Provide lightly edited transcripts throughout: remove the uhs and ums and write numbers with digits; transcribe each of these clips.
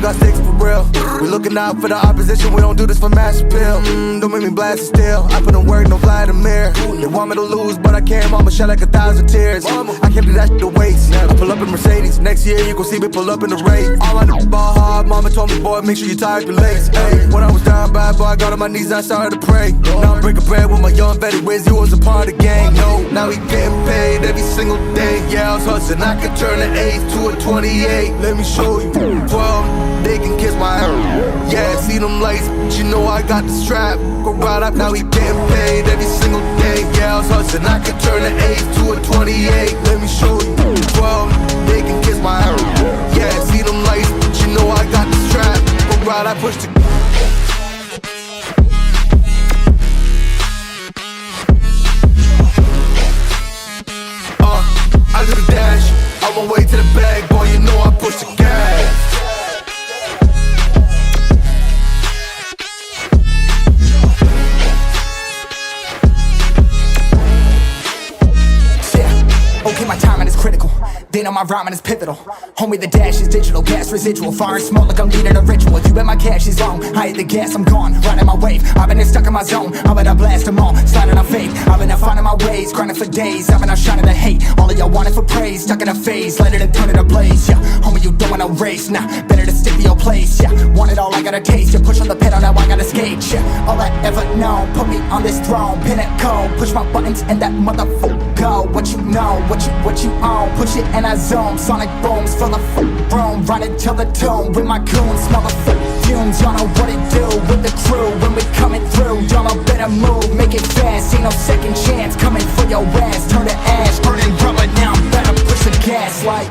got sticks for real. We looking out for the opposition, we don't do this for mass appeal. Don't make me blast it still. I put in work, no fly in the mirror. They want me to lose, but I can't. Mama shed like 1,000 tears. I can't do that shit to waste. I pull up in Mercedes. Next year you gon' see me pull up in the race. All I know is ball hard. Mama told me, boy, make sure you tie up your legs. Hey, when I was down bad, boy, I got on my knees, I started to pray. Now I'm breaking bread with my young vet. Wiz, he was a part of the gang. No, now he getting paid every single day. Yeah, I was hustling. I could turn an 8 to a 28. Let me show you. 12, they can kiss my ass. Yeah, see them lights, but you know I got the strap. Go right up, now he getting paid every single day. Yeah, I was hustling. I could turn an 8 to a 28. Let me show you. 12, they can kiss my ass. Yeah, see them lights, but you know I got the strap. Go right, I push the. I do the dash, on my way to the bag, boy, you know I push the gas. Yeah, okay, my timing is critical. They know my rhyming is pivotal. Homie, the dash is digital, gas residual. Fire and smoke like I'm leading a ritual. You bet my cash is long. I hit the gas, I'm gone, riding my wave. I've been stuck in my zone, I bet I blast them all, sliding on fade. I've been out finding my ways, grinding for days. I've been out shining the hate. All of y'all wanted for praise, stuck in a phase, let it and turn it a blaze. Yeah, homie, you don't want no race, nah, better to stick to your place. Yeah, want it all, I gotta taste. You push on the pedal, now I gotta skate. Yeah, all I ever know, put me on this throne, pinnacle. Push my buttons and that motherfucker go. What you know, what you own, push it and I zone. Sonic booms full of room, running till the tomb with my goons. Smell the fumes, y'all know what it do with the crew when we coming through. Y'all know better move, make it fast. Ain't no second chance coming for your ass. Turn to ash, burning rubber. Now I'm better push the gas like.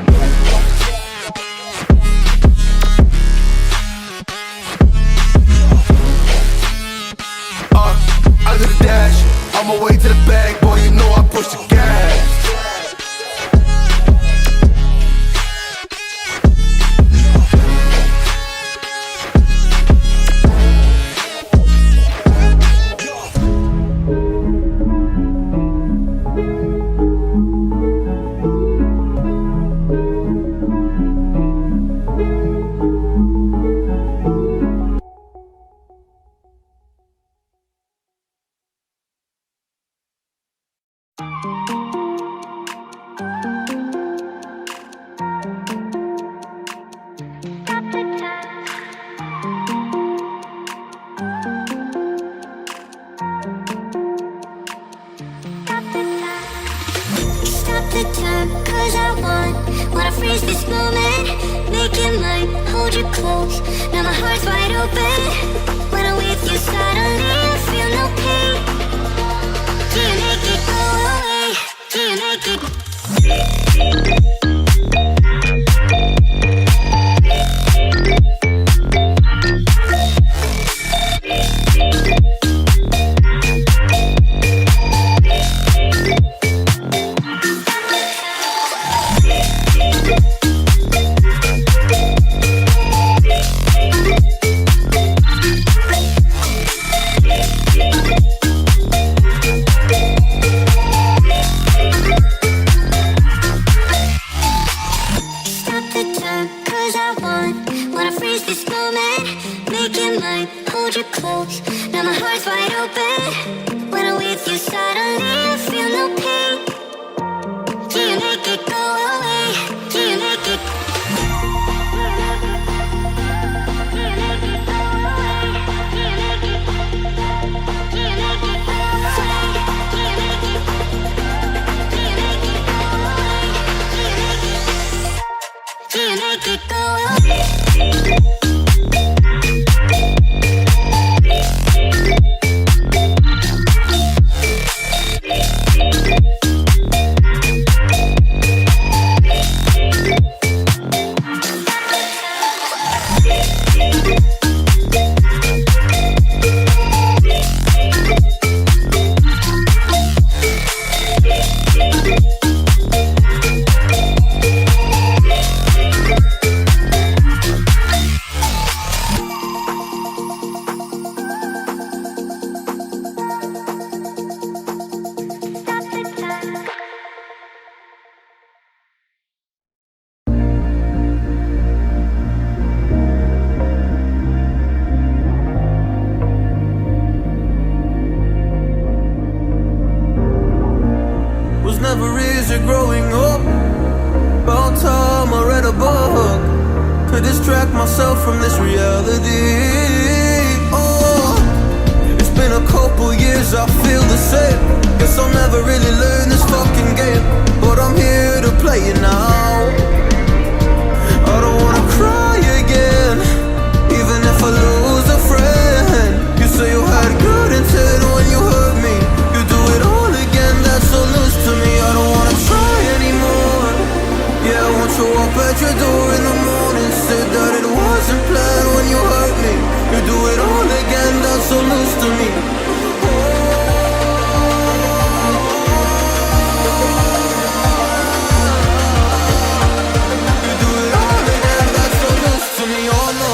I do the dash, on my way to the bag, boy, you know I push the gas. The time, cause I wanna freeze this moment, make it mine, hold you close. Now my heart's wide open. When I'm with you, suddenly I feel no pain. Do you make it go away? Do you make it? days of growing up. About time I read a book to distract myself from this reality. Oh, it's been a couple years, I feel the same. Guess I'll never really learn this fucking game, but I'm here to play it now. I don't wanna cry again, even if I lose a friend. You say you had good intent when you hurt me. You do it all again, that's so loose to me. I don't wanna try anymore. Yeah, I won't show up at your door in the morning. Said that it wasn't planned when you hurt me. You do it all again, that's so loose to me. You do it all again, that's so loose to me. Oh no.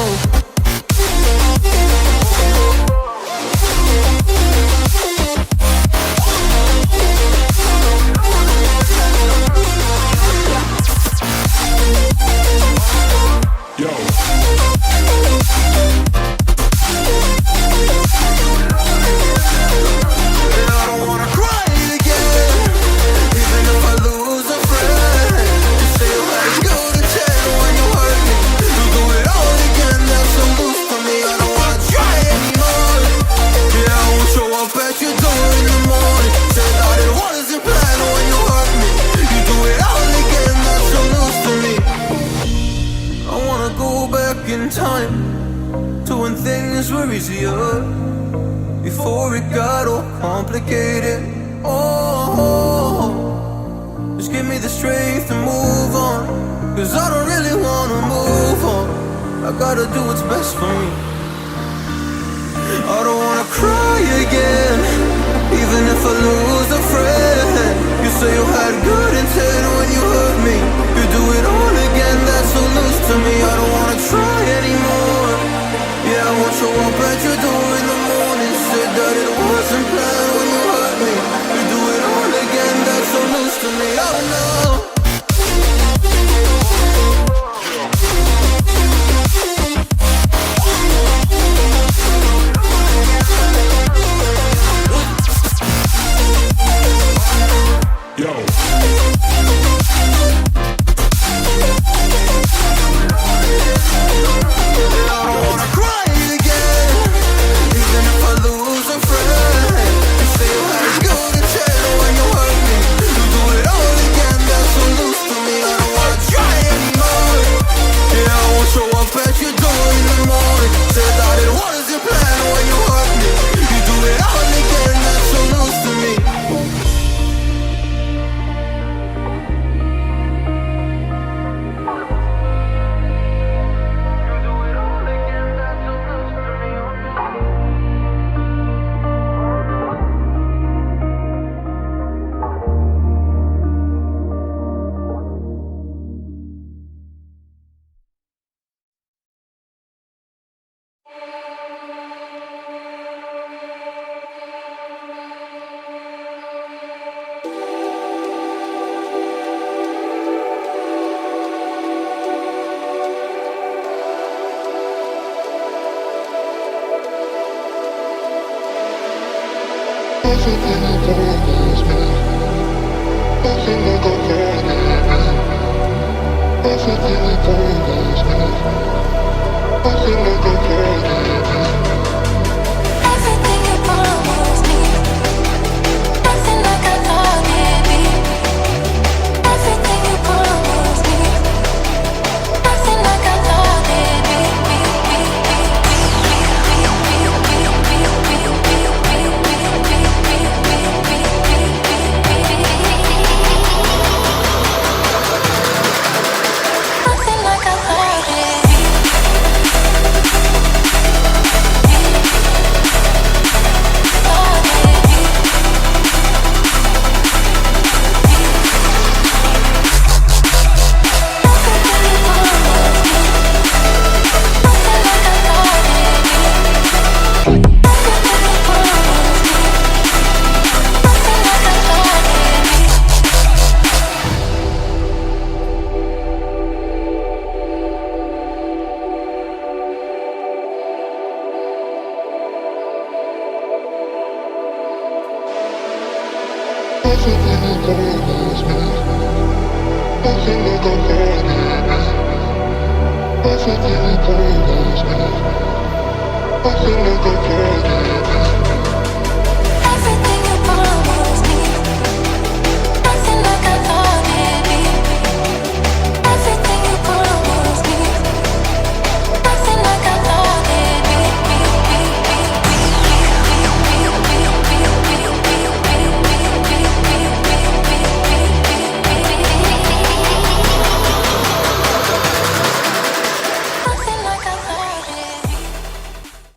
Before it got all complicated. Oh, just give me the strength to move on, 'cause I don't really wanna move on. I gotta do what's best for me. I don't wanna cry again, even if I lose a friend. You say you had good intent when you hurt me. You do it all again, that's so loose to me. I don't wanna try anymore. Yeah, I won't show up at your door in the morning. Said that it wasn't planned when you hurt me. You do it all again, that's so loose to me. Oh no. I feel like I'm